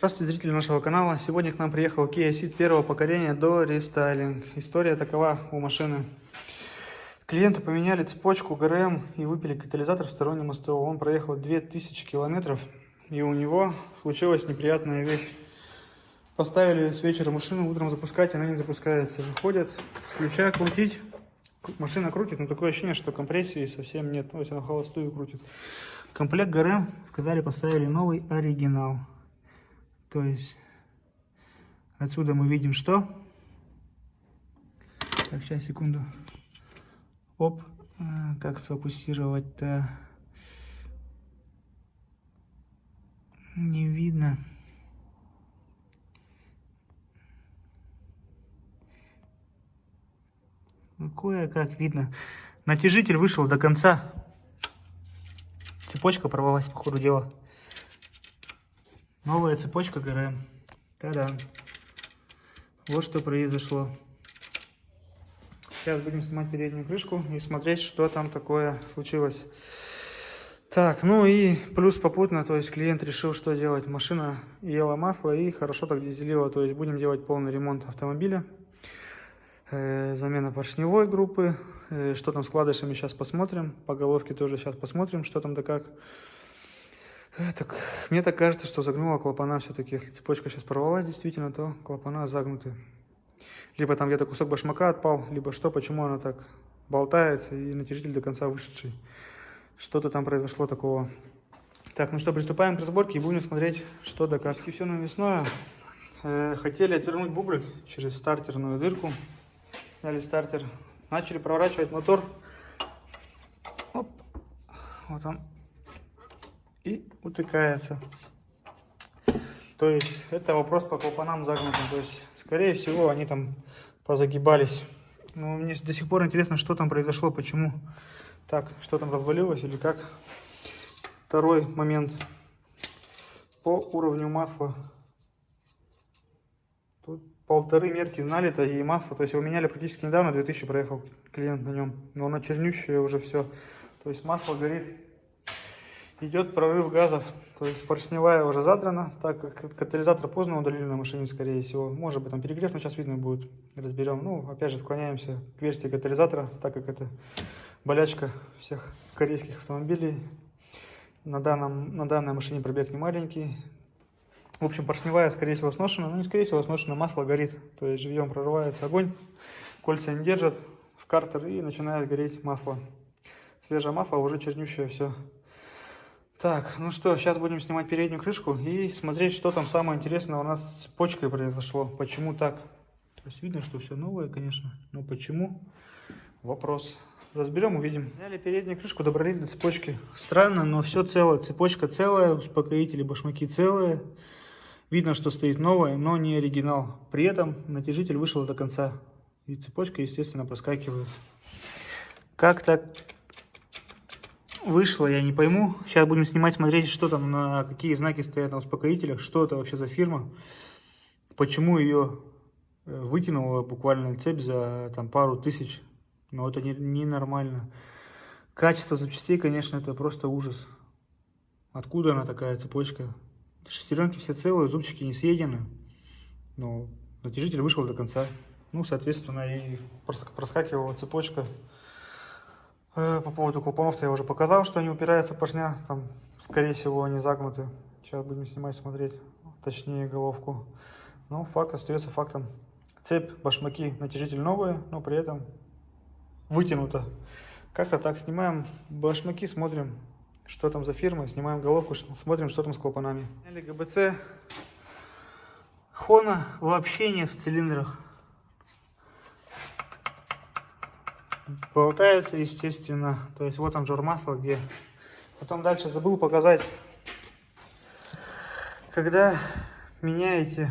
Здравствуйте, зрители нашего канала. Сегодня к нам приехал Kia Ceed первого поколения до рестайлинг. История такова у машины. Клиенту поменяли цепочку ГРМ и выпили катализатор в стороннем СТО. Он проехал 2000 километров, и у него случилась неприятная вещь. Поставили с вечера машину, утром запускать, она не запускается. Выходят с ключа крутить, машина крутит, но такое ощущение, что компрессии совсем нет. То есть она холостую крутит. Комплект ГРМ, сказали, поставили новый оригинал. То есть отсюда мы видим, что... Так, сейчас, секунду. Оп, как сфокусировать-то? Не видно. Ну, кое-как видно. Натяжитель вышел до конца. Цепочка порвалась, по ходу дела. Новая цепочка ГРМ. Та-да. Вот что произошло. Сейчас будем снимать переднюю крышку и смотреть, что там такое случилось. Так, ну и плюс попутно, то есть клиент решил, что делать. Машина ела масло и хорошо так дизелила. То есть будем делать полный ремонт автомобиля. Замена поршневой группы. Что там с вкладышами, сейчас посмотрим. По головке тоже сейчас посмотрим, что там да как. Так, мне так кажется, что загнула клапана все-таки. Если цепочка сейчас порвалась действительно, то клапана загнуты. Либо там где-то кусок башмака отпал, либо что, почему она так болтается и натяжитель до конца вышедший. Что-то там произошло такого. Так, ну что, приступаем к разборке и будем смотреть, что да как. И все навесное. Хотели отвернуть бублик через стартерную дырку. Сняли стартер. Начали проворачивать мотор. Оп. Вот он. И утыкается. То есть это вопрос по клапанам загнутым. То есть, скорее всего, они там позагибались. Но мне до сих пор интересно, что там произошло, почему. Так, что там развалилось или как. Второй момент. По уровню масла. Тут 1,5 мерки налито и масло. То есть его меняли практически недавно, 2000 проехал клиент на нем. Но оно чернющее уже все. То есть масло горит. Идет прорыв газов, то есть поршневая уже задрана, так как катализатор поздно удалили на машине, скорее всего. Может быть там перегрев, но сейчас видно будет, разберем. Ну, опять же, склоняемся к версии катализатора, так как это болячка всех корейских автомобилей. На данной машине пробег не маленький. В общем, поршневая, скорее всего, сношена, но не скорее всего, сношена, масло горит. То есть живьем прорывается огонь, кольца не держат в картер и начинает гореть масло. Свежее масло, уже чернющее все. Так, ну что, сейчас будем снимать переднюю крышку и смотреть, что там самое интересное у нас с цепочкой произошло. Почему так? То есть видно, что все новое, конечно, но почему? Вопрос. Разберем, увидим. Сняли переднюю крышку, добрались до цепочки. Странно, но все целое. Цепочка целая, успокоители, башмаки целые. Видно, что стоит новое, но не оригинал. При этом натяжитель вышел до конца. И цепочка, естественно, проскакивает. Как так вышло, я не пойму. Сейчас будем снимать, смотреть, что там, на какие знаки стоят на успокоителях, что это вообще за фирма, почему ее вытянула буквально цепь за там пару тысяч. Но это ненормально. Качество запчастей, конечно, это просто ужас. Откуда она такая цепочка? Шестеренки все целые, зубчики не съедены, но натяжитель вышел до конца. Ну, соответственно, и проскакивала цепочка. По поводу клапанов-то я уже показал, что они упираются в поршня, там, скорее всего, они загнуты. Сейчас будем снимать, смотреть, точнее, головку. Но факт остается фактом. Цепь, башмаки, натяжитель новые, но при этом вытянуто. Как-то так, снимаем башмаки, смотрим, что там за фирма, снимаем головку, смотрим, что там с клапанами. Сняли ГБЦ. Хона вообще нет в цилиндрах. Болтается, естественно. То есть вот там жор масла где. Потом дальше забыл показать. Когда меняете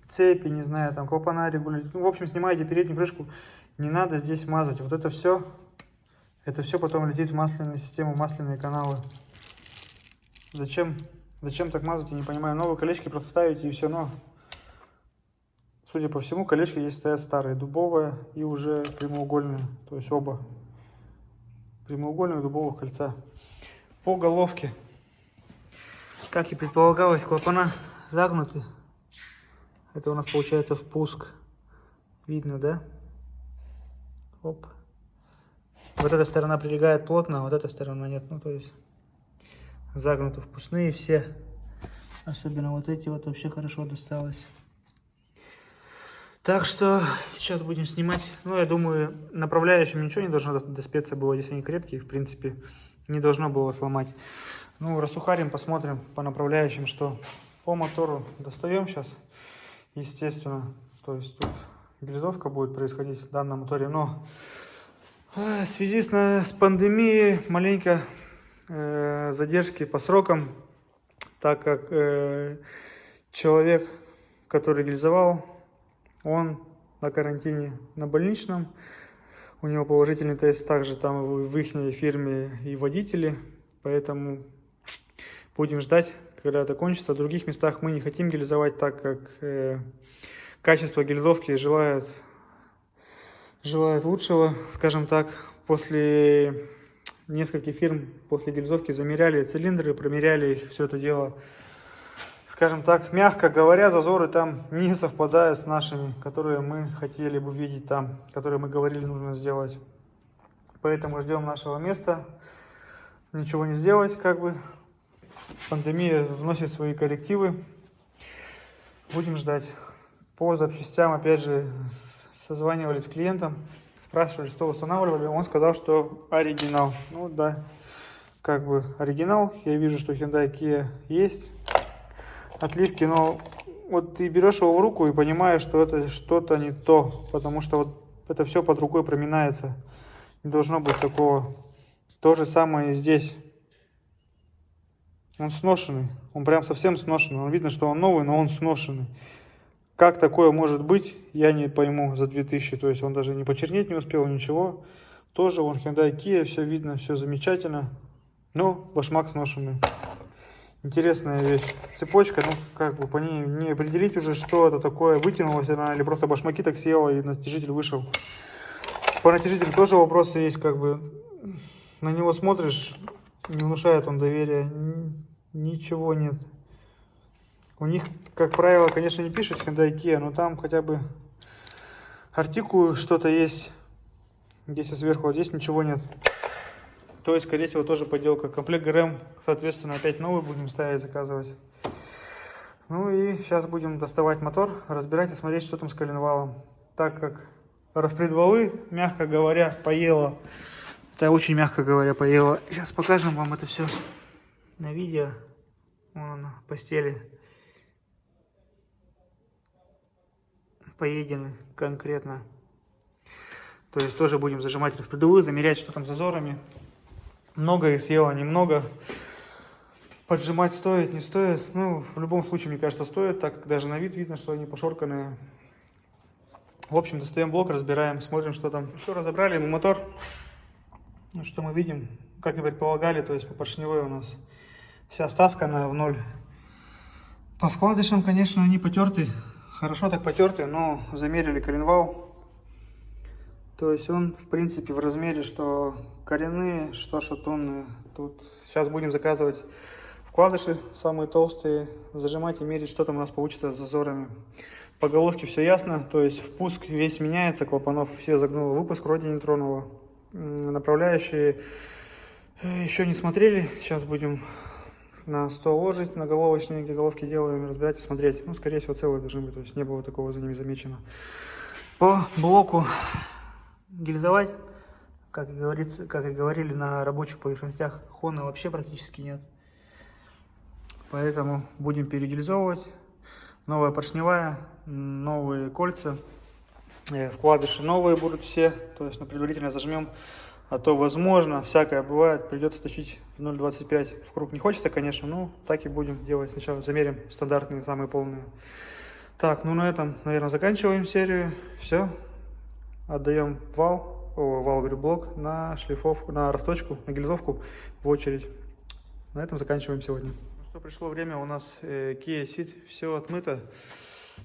цепи, не знаю, там клапана регулируете. Ну, в общем, снимаете переднюю крышку. Не надо здесь мазать. Вот это все потом летит в масляную систему, масляные каналы. Зачем так мазать, я не понимаю. Новые колечки просто ставите и все, но... Судя по всему, колечки здесь стоят старые, дубовые и уже прямоугольные, то есть оба прямоугольных дубовых кольца. По головке, как и предполагалось, клапана загнуты. Это у нас получается впуск. Видно, да? Оп. Вот эта сторона прилегает плотно, а вот эта сторона нет. Ну, то есть загнуты впускные все. Особенно вот эти вот вообще хорошо досталось. Так что сейчас будем снимать. Ну, я думаю, направляющим ничего не должно доспеться было. Здесь они крепкие, в принципе, не должно было сломать. Ну, рассухарим, посмотрим по направляющим, что по мотору достаем сейчас, естественно. То есть тут гильзовка будет происходить в данном моторе. Но в связи с пандемией маленько задержки по срокам, так как человек, который гильзовал, он на карантине на больничном. У него положительный тест также там в их фирме и водители. Поэтому будем ждать, когда это кончится. В других местах мы не хотим гильзовать, так как качество гильзовки желает лучшего, скажем так. После нескольких фирм, после гильзовки замеряли цилиндры, промеряли их, все это дело. Скажем так, мягко говоря, зазоры там не совпадают с нашими, которые мы хотели бы видеть там, которые мы говорили нужно сделать. Поэтому ждем нашего места. Ничего не сделать, как бы. Пандемия вносит свои коррективы. Будем ждать. По запчастям, опять же, созванивались с клиентом, спрашивали, что устанавливали. Он сказал, что оригинал. Ну да, как бы оригинал. Я вижу, что Hyundai Kia есть. Отливки, но вот ты берешь его в руку и понимаешь, что это что-то не то, потому что вот это все под рукой проминается. Не должно быть такого. То же самое и здесь. Он сношенный, он прям совсем сношенный. Он видно, что он новый, но он сношенный. Как такое может быть, я не пойму за 2000. То есть он даже не почернеть не успел, ничего. Тоже он Hyundai Kia, все видно, все замечательно. Но башмак сношенный. Интересная вещь. Цепочка, ну как бы по ней не определить уже, что это такое. Вытянулась она или просто башмаки так съела и натяжитель вышел. По натяжителю тоже вопросы есть, как бы. На него смотришь, не внушает он доверия. Ничего нет. У них, как правило, конечно, не пишет Hyundai Kia, но там хотя бы артикулы что-то есть. Если сверху, а здесь ничего нет. То есть, скорее всего, тоже подделка. Комплект ГРМ, соответственно, опять новый будем ставить, заказывать. Ну и сейчас будем доставать мотор, разбирать и смотреть, что там с коленвалом. Так как распредвалы, мягко говоря, поело. Это очень мягко говоря поело. Сейчас покажем вам это все на видео. Вон оно, постели. Поедены конкретно. То есть тоже будем зажимать распредвалы, замерять, что там с зазорами. Много их съело, немного. Поджимать стоит, не стоит. Ну, в любом случае, мне кажется, стоит, так как даже на вид видно, что они пошорканные. В общем, достаем блок, разбираем, смотрим, что там. Все, разобрали, мотор. Ну, что мы видим, как и предполагали, то есть по поршневой у нас вся стаскана в ноль. По вкладышам, конечно, они потерты. Хорошо так потерты, но замерили коленвал. То есть он, в принципе, в размере, что коренные, что шатунные. Тут сейчас будем заказывать вкладыши, самые толстые, зажимать и мерить, что там у нас получится с зазорами. По головке все ясно, то есть впуск весь меняется, клапанов все загнуло, выпуск вроде не тронуло. Направляющие еще не смотрели, сейчас будем на стол ложить, на головочные, где головки делаем, разбирать и смотреть. Ну, скорее всего, целые должны быть, то есть не было такого за ними замечено. По блоку гильзовать, как и говорится, как и говорили на рабочих поверхностях, хона вообще практически нет. Поэтому будем перегильзовывать. Новая поршневая, новые кольца, вкладыши новые будут все. То есть предварительно зажмем, а то возможно, всякое бывает, придется точить в 0,25 в круг. Не хочется, конечно, но так и будем делать. Сначала замерим стандартные, самые полные. Так, ну на этом, наверное, заканчиваем серию. Все. Отдаем блок на шлифовку, на расточку, на гильзовку в очередь. На этом заканчиваем сегодня. Ну что, пришло время, у нас Kia Ceed, все отмыто.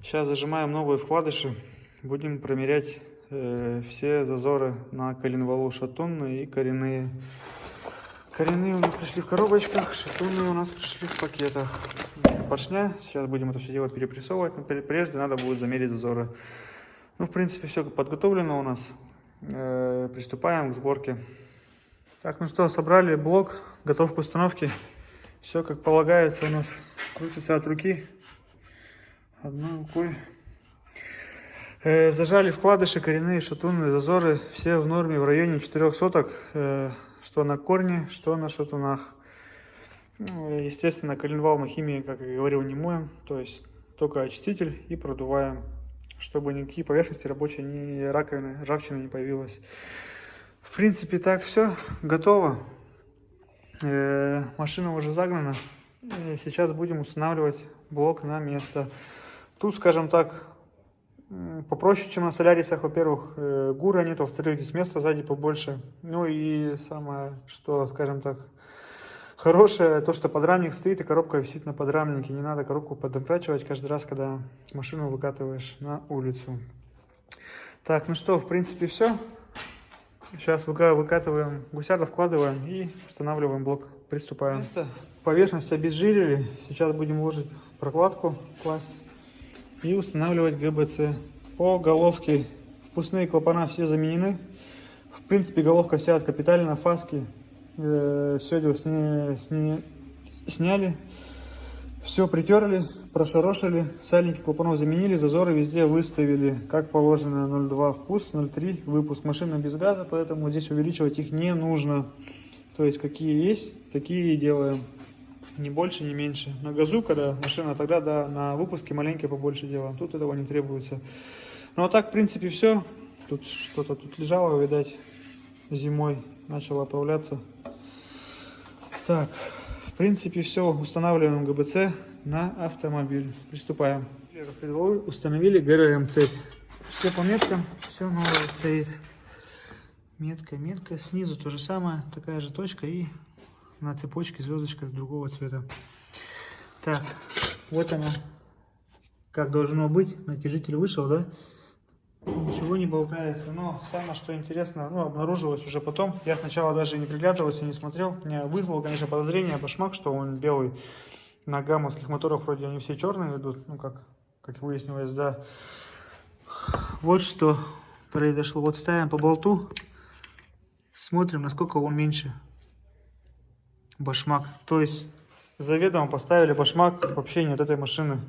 Сейчас зажимаем новые вкладыши. Будем промерять все зазоры на коленвалу, шатунные и коренные. Коренные у нас пришли в коробочках, шатунные у нас пришли в пакетах. поршня. Сейчас будем это все дело перепрессовывать. Но прежде надо будет замерить зазоры. Ну, в принципе, все подготовлено у нас. Приступаем к сборке. Так, ну что, собрали блок, готов к установке. Все как полагается у нас. Крутится от руки. Одной рукой. Зажали вкладыши, коренные, шатунные, зазоры. Все в норме в районе 4 соток. Что на корне, что на шатунах. Ну, естественно, коленвал мы химией, как я говорил, не моем. То есть только очиститель и продуваем. Чтобы никакие поверхности рабочие, ни раковины, ржавчины не появилось. В принципе, так все. Готово. Машина уже загнана. И сейчас будем устанавливать блок на место. Тут, скажем так, попроще, чем на солярисах. Во-первых, гура нет, во-вторых, здесь места сзади побольше. Ну и самое, что, скажем так, хорошее, то, что подрамник стоит и коробка висит на подрамнике. Не надо коробку подокрачивать каждый раз, когда машину выкатываешь на улицу. Так, ну что, в принципе, все. Сейчас выкатываем гусяра, вкладываем и устанавливаем блок. Приступаем. Поверхность обезжирили. Сейчас будем ложить прокладку, класть и устанавливать ГБЦ. По головке впускные клапана все заменены. В принципе, головка вся от капиталина, фаски. Все дело сняли. Все притерли, прошорошили. Сальники клапанов заменили, зазоры везде выставили. Как положено, 0,2 впуск, 0,3 выпуск. Машина без газа, поэтому здесь увеличивать их не нужно. То есть какие есть, такие и делаем. Ни больше, ни меньше. На газу, когда машина, тогда да, на выпуске маленькие побольше делаем. Тут этого не требуется. Ну а так, в принципе, все. Тут что-то тут лежало, видать, зимой начало оправляться. Так, в принципе, все. Устанавливаем ГБЦ на автомобиль. Приступаем. Установили ГРМ цепь. Все по меткам, все новое стоит. Метка, метка. Снизу то же самое, такая же точка и на цепочке звездочка другого цвета. Так, вот она, как должно быть. Натяжитель вышел, да? Ничего не болтается. Но самое, что интересно, ну, обнаружилось уже потом. Я сначала даже не приглядывался, не смотрел. Меня вызвало, конечно, подозрение, башмак, что он белый. На гамовских моторах вроде они все черные идут. Ну, как выяснилось, да. Вот что произошло. Вот ставим по болту. Смотрим, насколько он меньше. Башмак. То есть заведомо поставили башмак вообще не от этой машины.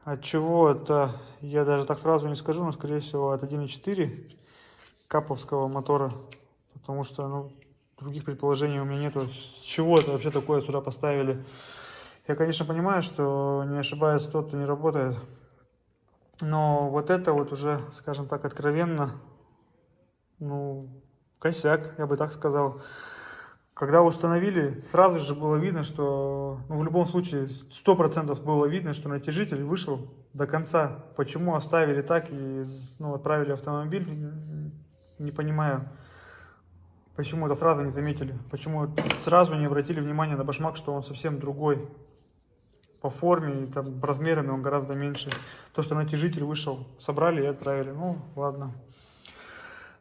От чего это, я даже так сразу не скажу, но скорее всего от 1.4 каповского мотора. Потому что, ну, других предположений у меня нету. С чего это вообще такое сюда поставили? Я, конечно, понимаю, что не ошибается тот, кто не работает. Но вот это вот уже, скажем так, откровенно, ну, косяк, я бы так сказал. Когда установили, сразу же было видно, что, ну, в любом случае, 100% было видно, что натяжитель вышел до конца. Почему оставили так и, ну, отправили автомобиль, не понимаю. Почему это сразу не заметили? Почему сразу не обратили внимания на башмак, что он совсем другой. По форме и там размерами он гораздо меньше. То, что натяжитель вышел, собрали и отправили. Ну, ладно.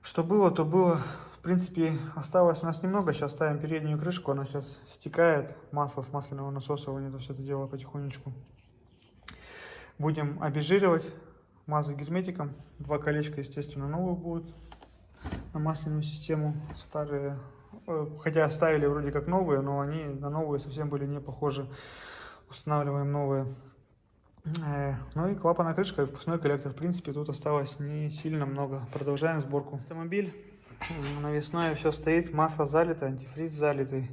Что было, то было. В принципе, осталось у нас немного. Сейчас ставим переднюю крышку. Она сейчас стекает. Масло с масляного насоса. Вон все это дело потихонечку. Будем обезжиривать. Мазать герметиком. 2 колечка, естественно, новые будут. На масляную систему. Старые. Хотя оставили вроде как новые, но они на новые совсем были не похожи. Устанавливаем новые. Ну и клапанная крышка и впускной коллектор. В принципе, тут осталось не сильно много. Продолжаем сборку. Автомобиль навесной, все стоит, масло залито, антифриз залитый.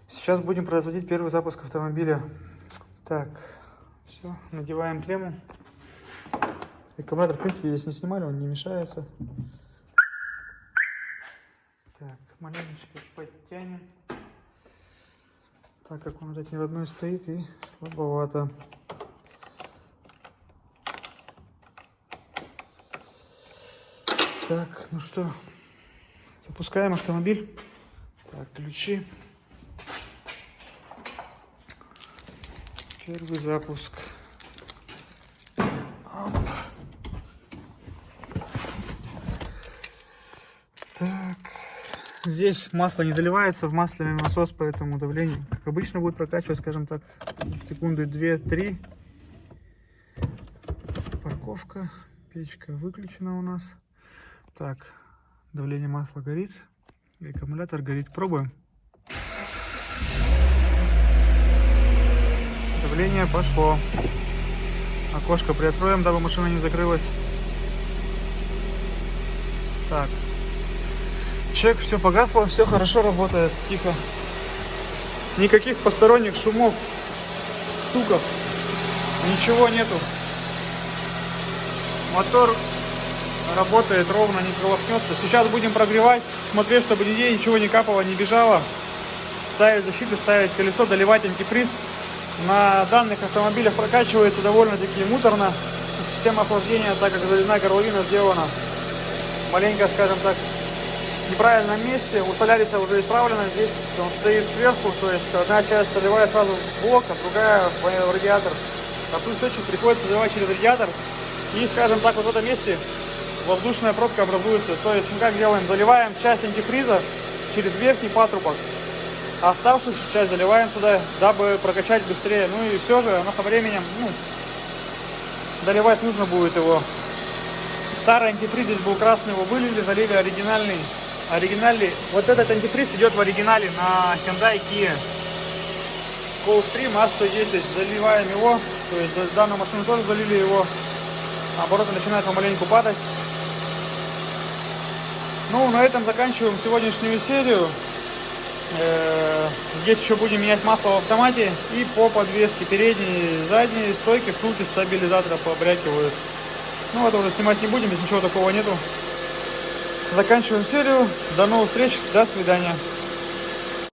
Сейчас будем производить первый запуск автомобиля. Так, все, надеваем клемму. Аккумулятор, в принципе, здесь не снимали, он не мешается. Так, маленечко подтянем. Так как он опять не родной стоит и слабовато. Так, ну что, запускаем автомобиль. Так, ключи. Первый запуск. Оп. Так, Здесь масло не заливается в масляный насос, поэтому давление, как обычно, будет прокачивать, скажем так, секунды 2-3. Парковка, печка выключена у нас. Так, давление масла горит, и аккумулятор горит. Пробуем. Давление пошло. Окошко приоткроем, дабы машина не закрылась. Так. Чек, все погасло, все хорошо работает, тихо. Никаких посторонних шумов, стуков, ничего нету. Мотор работает ровно, не колохнется. Сейчас будем прогревать, смотреть, чтобы нигде ничего не капало, не бежало. Ставить защиту, ставить колесо, доливать антифриз. На данных автомобилях прокачивается довольно-таки муторно. Система охлаждения, так как залезная горловина сделана маленько, скажем так, в неправильном месте. У Соляриса уже исправлено. Здесь он стоит сверху, то есть одна часть заливает сразу в блок, а другая в радиатор. А плюс очень приходится заливать через радиатор. И, скажем так, вот в этом месте воздушная пробка образуется. То есть мы как делаем? Заливаем часть антифриза через верхний патрубок. А оставшуюся часть заливаем туда, дабы прокачать быстрее. Ну и все же, оно со временем, доливать нужно будет его. Старый антифриз здесь был красный, его вылили, залили оригинальный. Вот этот антифриз идет в оригинале на Hyundai Kia Gulf-3 МАЗ-110. Заливаем его, то есть данную машину тоже залили его. Обороты начинают помаленьку падать. Ну, на этом заканчиваем сегодняшнюю серию. Здесь еще будем менять масло в автомате. И по подвеске передней и задней стойки втулки стабилизатора побрякивают. Ну, это уже снимать не будем, здесь ничего такого нету. Заканчиваем серию. До новых встреч, до свидания.